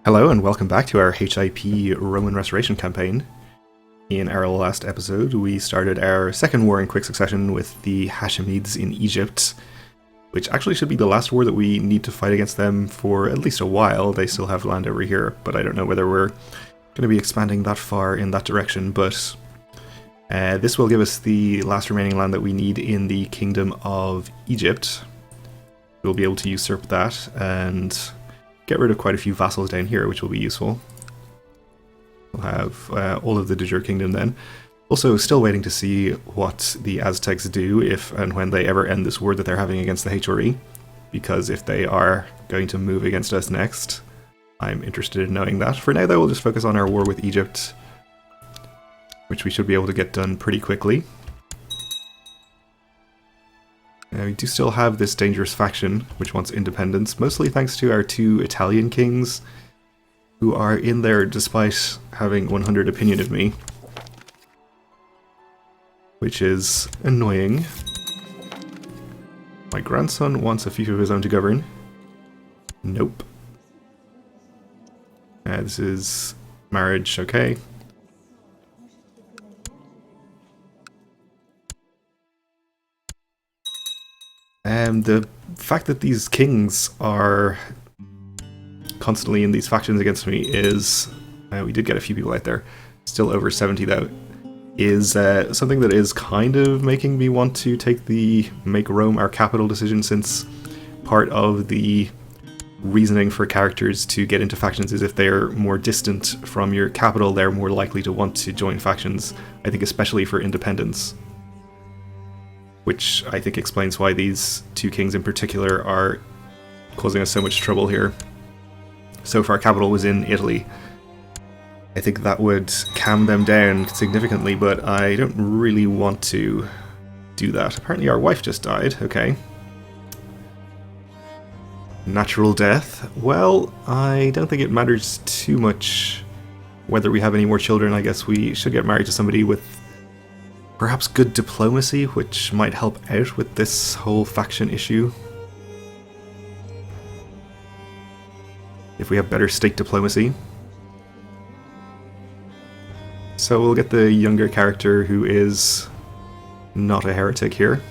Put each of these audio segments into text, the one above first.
Hello and welcome back to our HIP Roman Restoration campaign. In our last episode, we started our second war in quick succession with the Hashemids in Egypt, which actually should be the last war that we need to fight against them for at least a while. They still have land over here, but I don't know whether we're going to be expanding that far in that direction, but this will give us the last remaining land that we need in the Kingdom of Egypt. We'll be able to usurp that and get rid of quite a few vassals down here, which will be useful. We'll have all of the de jure kingdom then. Also, still waiting to see what the Aztecs do if and when they ever end this war that they're having against the HRE, because if they are going to move against us next, I'm interested in knowing that. For now, though, we'll just focus on our war with Egypt, which we should be able to get done pretty quickly. We do still have this dangerous faction, which wants independence, mostly thanks to our two Italian kings, who are in there despite having 100 opinion of me, which is annoying. My grandson wants a fief of his own to govern. Nope. This is marriage, okay. The fact that these kings are constantly in these factions against me is, we did get a few people out there, still over 70 though, is something that is kind of making me want to take the make Rome our capital decision, since part of the reasoning for characters to get into factions is if they're more distant from your capital, they're more likely to want to join factions, I think especially for independence. Which I think explains why these two kings in particular are causing us so much trouble here. So if our capital was in Italy, I think that would calm them down significantly, but I don't really want to do that. Apparently our wife just died, okay. Natural death. Well, I don't think it matters too much whether we have any more children. I guess we should get married to somebody with perhaps good diplomacy, which might help out with this whole faction issue. If we have better state diplomacy. So we'll get the younger character who is not a heretic here.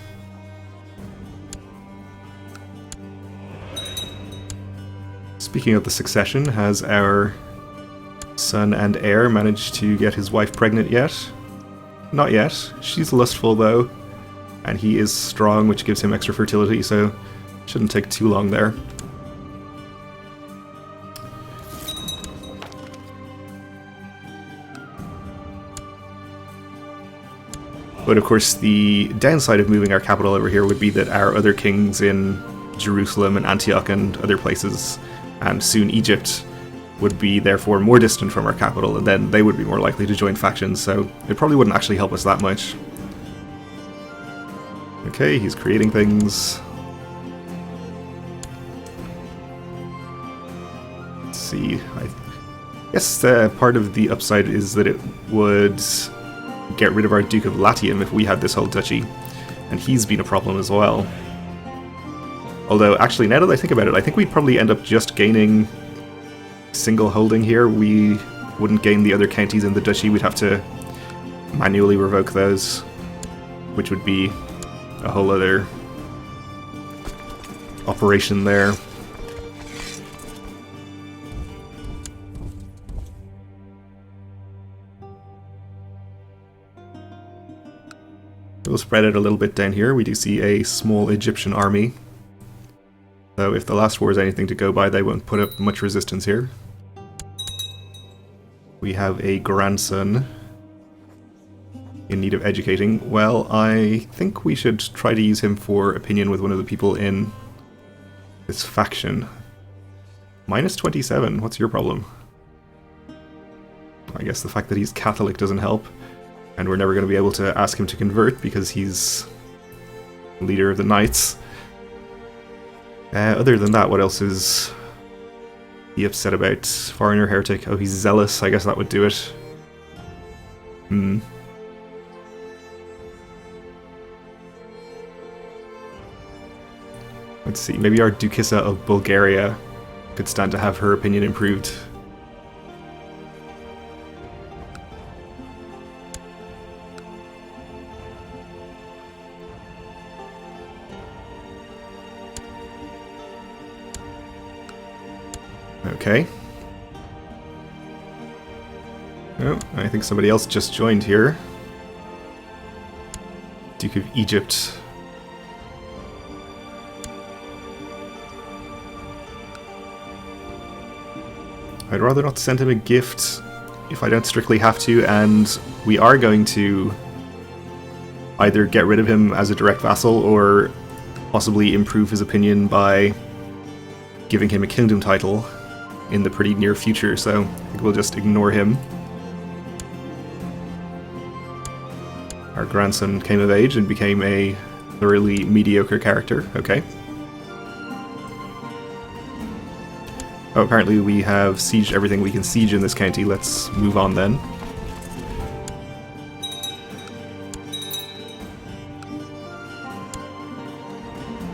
Speaking of the succession, has our son and heir managed to get his wife pregnant yet? Not yet. She's lustful though, and he is strong, which gives him extra fertility, so shouldn't take too long there. But of course the downside of moving our capital over here would be that our other kings in Jerusalem and Antioch and other places, and soon Egypt, would be therefore more distant from our capital, and then they would be more likely to join factions, so it probably wouldn't actually help us that much. Okay, he's creating things. Let's see, I guess part of the upside is that it would get rid of our Duke of Latium if we had this whole duchy, and he's been a problem as well. Although, actually, now that I think about it, I think we'd probably end up just gaining single holding here. We wouldn't gain the other counties in the duchy, we'd have to manually revoke those, which would be a whole other operation there. We'll spread it a little bit down here. We do see a small Egyptian army, so if the last war is anything to go by, they won't put up much resistance here. We have a grandson in need of educating. Well, I think we should try to use him for opinion with one of the people in this faction. Minus 27, what's your problem? I guess the fact that he's Catholic doesn't help, and we're never going to be able to ask him to convert because he's leader of the Knights. Other than that, what else is he upset about? Foreigner heretic. Oh, he's zealous. I guess that would do it. Let's see, maybe our Duchessa of Bulgaria could stand to have her opinion improved Okay. Oh, I think somebody else just joined here. Duke of Egypt. I'd rather not send him a gift if I don't strictly have to, and we are going to either get rid of him as a direct vassal or possibly improve his opinion by giving him a kingdom title in the pretty near future, so I think we'll just ignore him. Our grandson came of age and became a thoroughly mediocre character. Okay. Oh, apparently we have sieged everything we can siege in this county. Let's move on then.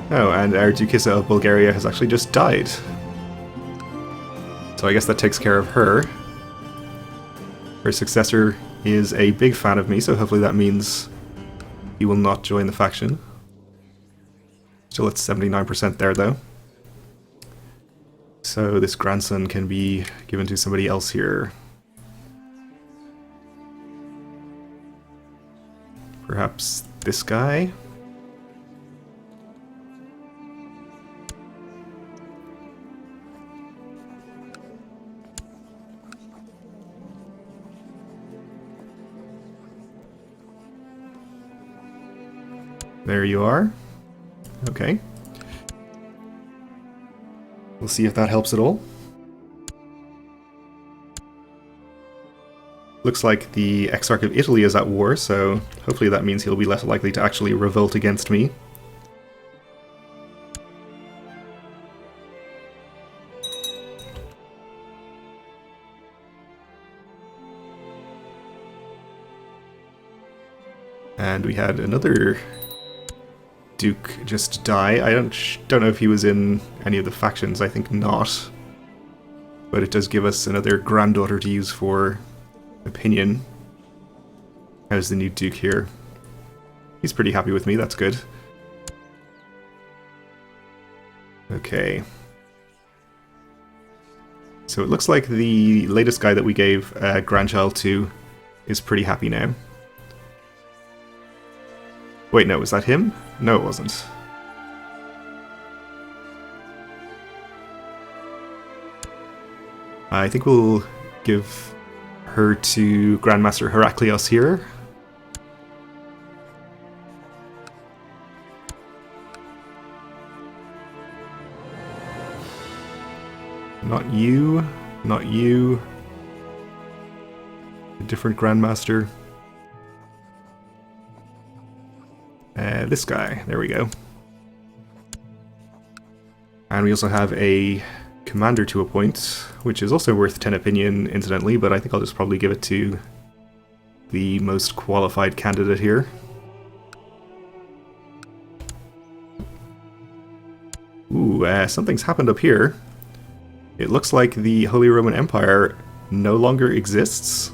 Oh, and our Duchessa of Bulgaria has actually just died. So I guess that takes care of her. Her successor is a big fan of me, so hopefully that means he will not join the faction. Still at 79% there, though. So this grandson can be given to somebody else here. Perhaps this guy? There you are. Okay. We'll see if that helps at all. Looks like the Exarch of Italy is at war, so hopefully that means he'll be less likely to actually revolt against me. And we had another Duke just die. I don't know if he was in any of the factions, I think not. But it does give us another granddaughter to use for opinion. How's the new Duke here? He's pretty happy with me, that's good. Okay. So it looks like the latest guy that we gave a grandchild to is pretty happy now. Wait, no, was that him? No, it wasn't. I think we'll give her to Grandmaster Heraklios here. Not you, not you. A different Grandmaster. This guy, there we go. And we also have a commander to appoint, which is also worth 10 opinion, incidentally, but I think I'll just probably give it to the most qualified candidate here. Ooh, something's happened up here. It looks like the Holy Roman Empire no longer exists.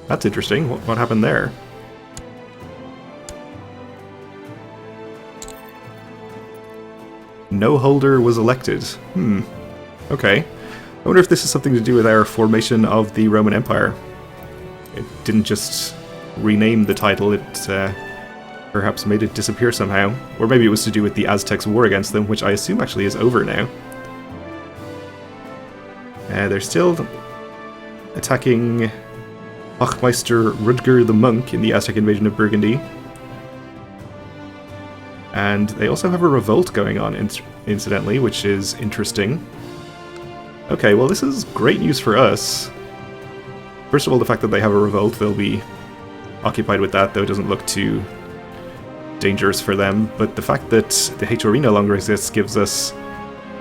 That's interesting. What happened there? No holder was elected. Okay. I wonder if this is something to do with our formation of the Roman Empire. It didn't just rename the title, it perhaps made it disappear somehow. Or maybe it was to do with the Aztecs' war against them, which I assume actually is over now. They're still attacking Hochmeister Rudger the Monk in the Aztec invasion of Burgundy. And they also have a revolt going on, incidentally, which is interesting. Okay, well this is great news for us. First of all, the fact that they have a revolt, they'll be occupied with that, though it doesn't look too dangerous for them. But the fact that the HRE no longer exists gives us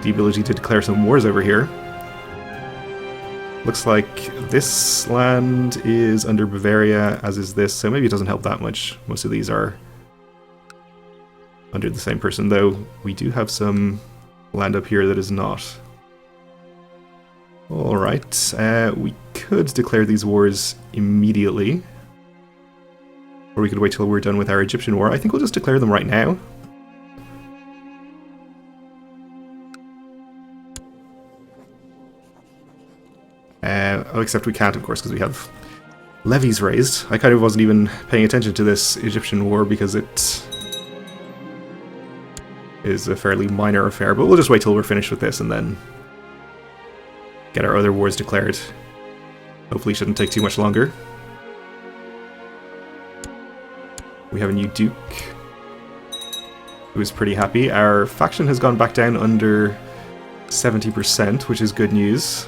the ability to declare some wars over here. Looks like this land is under Bavaria, as is this, so maybe it doesn't help that much. Most of these are under the same person, though we do have some land up here that is not. Alright, we could declare these wars immediately. Or we could wait till we're done with our Egyptian war. I think we'll just declare them right now. Except we can't, of course, because we have levies raised. I kind of wasn't even paying attention to this Egyptian war because it is a fairly minor affair, but we'll just wait till we're finished with this and then get our other wars declared. Hopefully shouldn't take too much longer. We have a new duke who is pretty happy. Our faction has gone back down under 70%, which is good news.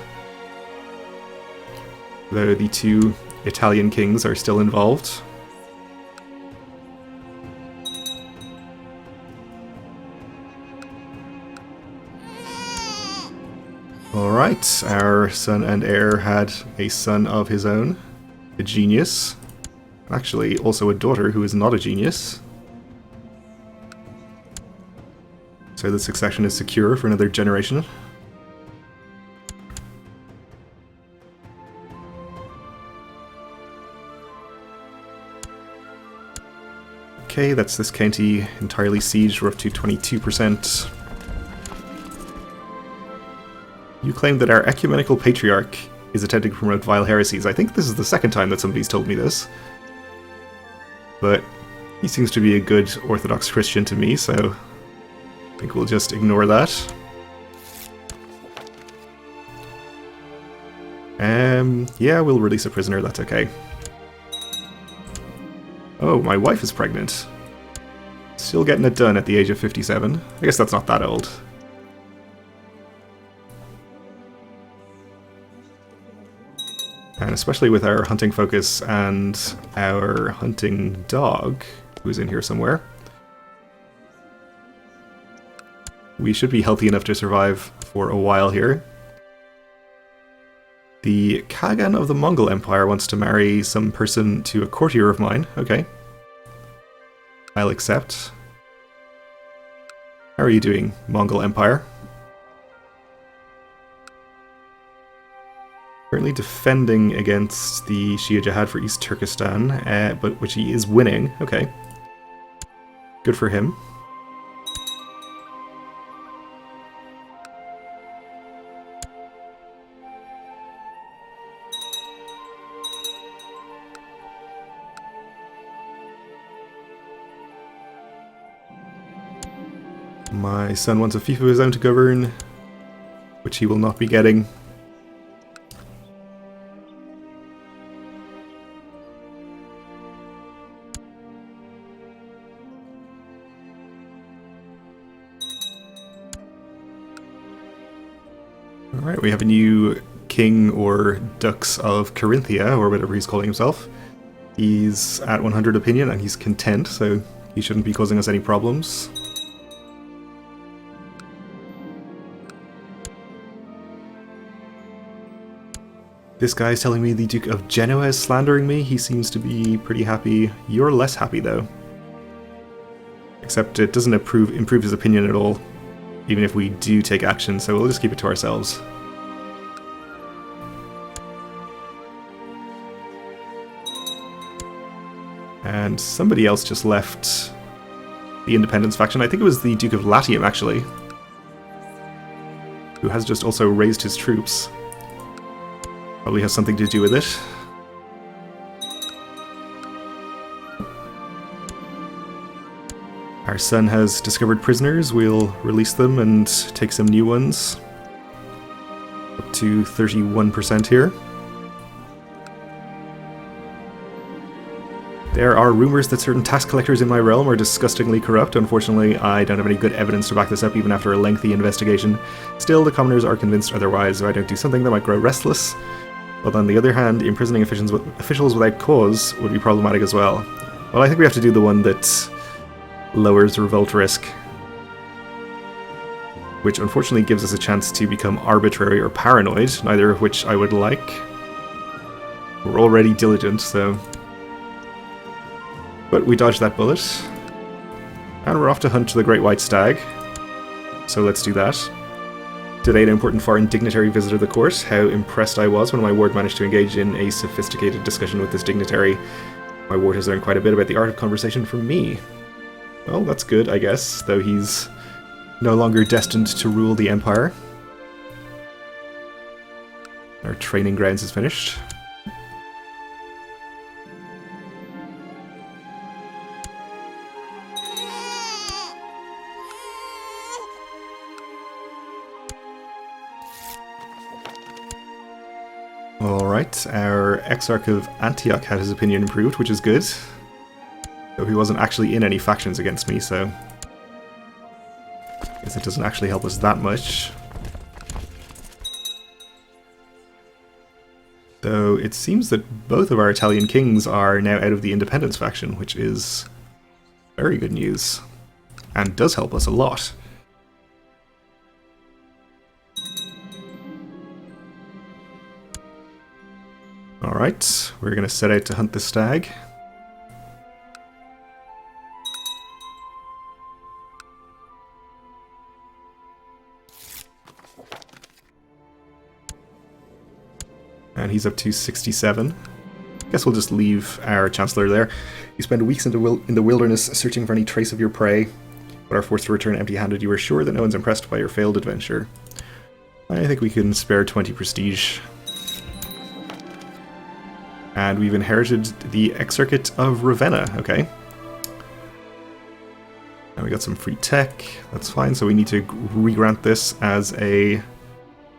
Though the two Italian kings are still involved. Alright, our son and heir had a son of his own, a genius. Actually, also a daughter who is not a genius. So the succession is secure for another generation. Okay, that's this county entirely sieged. We're up to 22%. You claim that our ecumenical patriarch is attempting to promote vile heresies. I think this is the second time that somebody's told me this. But he seems to be a good Orthodox Christian to me, so I think we'll just ignore that. Yeah, we'll release a prisoner, that's okay. Oh, my wife is pregnant. Still getting it done at the age of 57. I guess that's not that old. And especially with our hunting focus and our hunting dog, who's in here somewhere, we should be healthy enough to survive for a while here. The Kagan of the Mongol Empire wants to marry some person to a courtier of mine. Okay. I'll accept. How are you doing, Mongol Empire? Currently defending against the Shia Jihad for East Turkestan, but which he is winning. Okay. Good for him. My son wants a fief of his own to govern, which he will not be getting. Alright, we have a new king or dux of Carinthia, or whatever he's calling himself. He's at 100 opinion and he's content, so he shouldn't be causing us any problems. This guy's telling me the Duke of Genoa is slandering me. He seems to be pretty happy. You're less happy, though. Except it doesn't improve his opinion at all, even if we do take action, so we'll just keep it to ourselves. And somebody else just left the Independence faction. I think it was the Duke of Latium, actually, who has just also raised his troops. Probably has something to do with it. Our son has discovered prisoners. We'll release them and take some new ones. Up to 31% here. There are rumors that certain tax collectors in my realm are disgustingly corrupt. Unfortunately, I don't have any good evidence to back this up even after a lengthy investigation. Still, the commoners are convinced otherwise. If I don't do something, they might grow restless. But on the other hand, imprisoning officials without cause would be problematic as well. Well, I think we have to do the one that lowers revolt risk, which unfortunately gives us a chance to become arbitrary or paranoid, neither of which I would like. We're already diligent, so... But we dodged that bullet. And we're off to hunt the Great White Stag. So let's do that. Today, an important foreign dignitary visited the court. How impressed I was when my ward managed to engage in a sophisticated discussion with this dignitary. My ward has learned quite a bit about the art of conversation from me. Well, that's good, I guess, though he's no longer destined to rule the empire. Our training grounds is finished. Alright, our Exarch of Antioch had his opinion improved, which is good. Though he wasn't actually in any factions against me, so I guess it doesn't actually help us that much. Though it seems that both of our Italian kings are now out of the independence faction, which is very good news, and does help us a lot. Alright, we're going to set out to hunt the stag. And he's up to 67. Guess we'll just leave our Chancellor there. You spend weeks in the wilderness searching for any trace of your prey, but are forced to return empty-handed. You are sure that no one's impressed by your failed adventure. I think we can spare 20 prestige. And we've inherited the Exarchate of Ravenna, okay. And we got some free tech, that's fine, so we need to re-grant this as a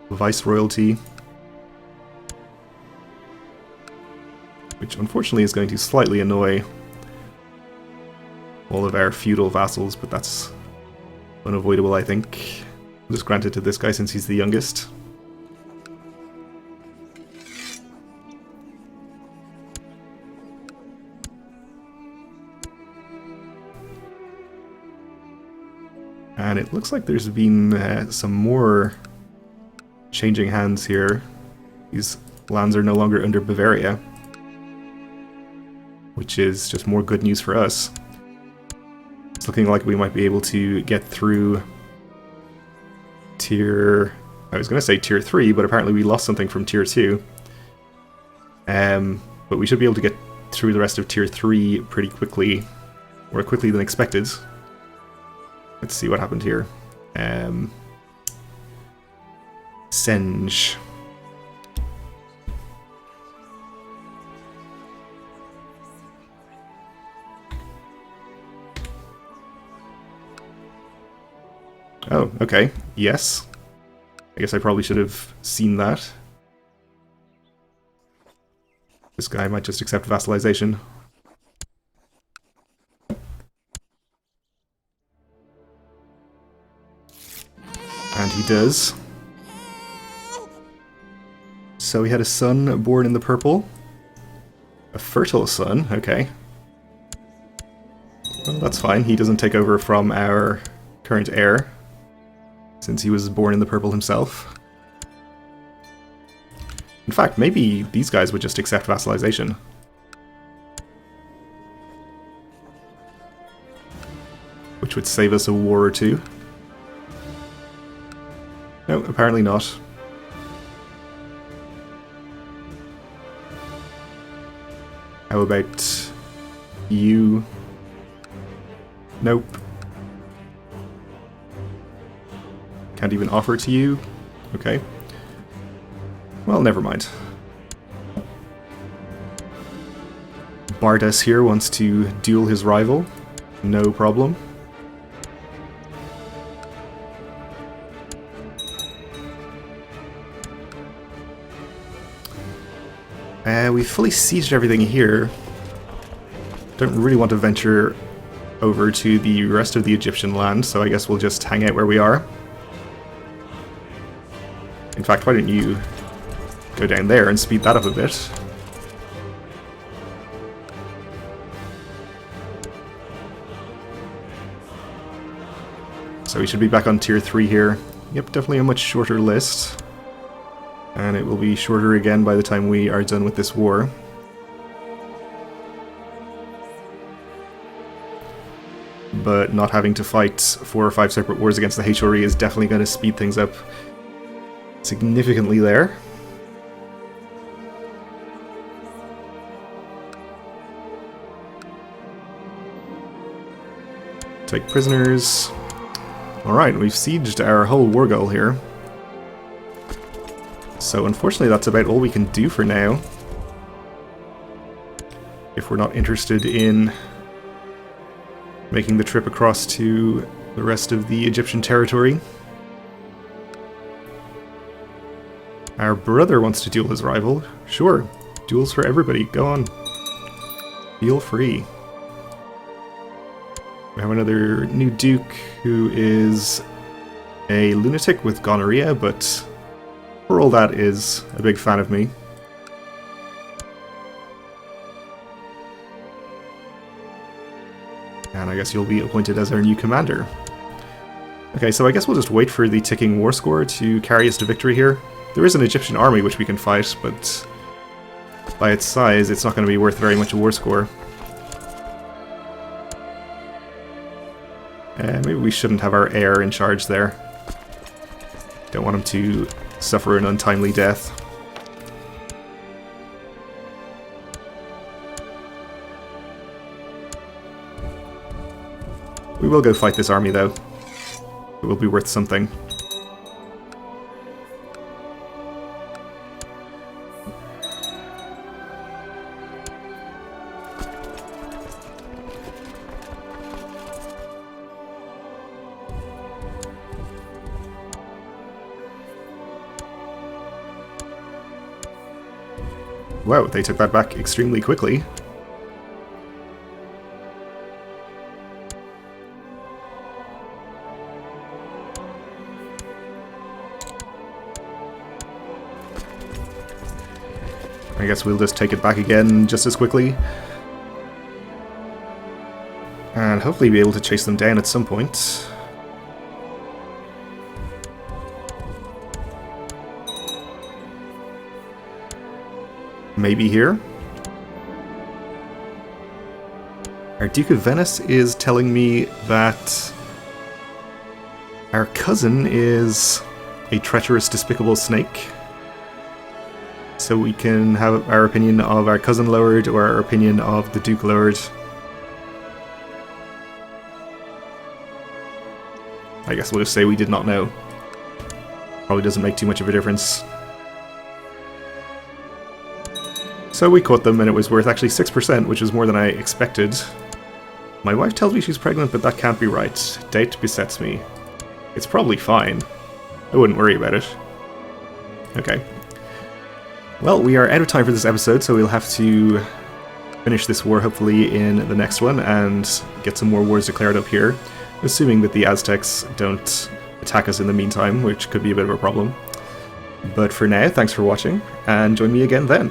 viceroyalty. Which unfortunately is going to slightly annoy all of our feudal vassals, but that's unavoidable, I think. We'll just grant it to this guy since he's the youngest. And it looks like there's been some more changing hands here. These lands are no longer under Bavaria, which is just more good news for us. It's looking like we might be able to get through tier... I was going to say tier 3, but apparently we lost something from tier 2. But we should be able to get through the rest of tier 3 pretty quickly, more quickly than expected. Let's see what happened here. Senge. Oh, okay. Yes. I guess I probably should have seen that. This guy might just accept vassalization. And he does. So he had a son born in the purple. A fertile son, okay. Well, that's fine. He doesn't take over from our current heir, since he was born in the purple himself. In fact, maybe these guys would just accept vassalization. Which would save us a war or two. No, apparently not. How about you? Nope. Can't even offer to you? Okay. Well, never mind. Bardas here wants to duel his rival. No problem. We fully sieged everything here. Don't really want to venture over to the rest of the Egyptian land, so I guess we'll just hang out where we are. In fact, why don't you go down there and speed that up a bit? So we should be back on tier 3 here. Yep, definitely a much shorter list. And it will be shorter again by the time we are done with this war. But not having to fight 4 or 5 separate wars against the HRE is definitely going to speed things up significantly there. Take prisoners. Alright, we've sieged our whole war goal here. So unfortunately that's about all we can do for now. If we're not interested in making the trip across to the rest of the Egyptian territory. Our brother wants to duel his rival. Sure, duels for everybody, go on. Feel free. We have another new duke who is a lunatic with gonorrhea, but for all that is a big fan of me. And I guess you'll be appointed as our new commander. Okay, so I guess we'll just wait for the ticking war score to carry us to victory here. There is an Egyptian army which we can fight, but by its size, it's not going to be worth very much a war score. Maybe we shouldn't have our heir in charge there. Don't want him to suffer an untimely death. We will go fight this army though. It will be worth something. Wow, they took that back extremely quickly. I guess we'll just take it back again just as quickly. And hopefully be able to chase them down at some point. Maybe here. Our Duke of Venice is telling me that our cousin is a treacherous, despicable snake. So we can have our opinion of our cousin lowered or our opinion of the Duke lowered. I guess we'll just say we did not know. Probably doesn't make too much of a difference. So we caught them and it was worth actually 6%, which is more than I expected. My wife tells me she's pregnant, but that can't be right. Doubt besets me. It's probably fine. I wouldn't worry about it. Okay. Well, we are out of time for this episode, so we'll have to finish this war hopefully in the next one and get some more wars declared up here, assuming that the Aztecs don't attack us in the meantime, which could be a bit of a problem. But for now, thanks for watching, and join me again then.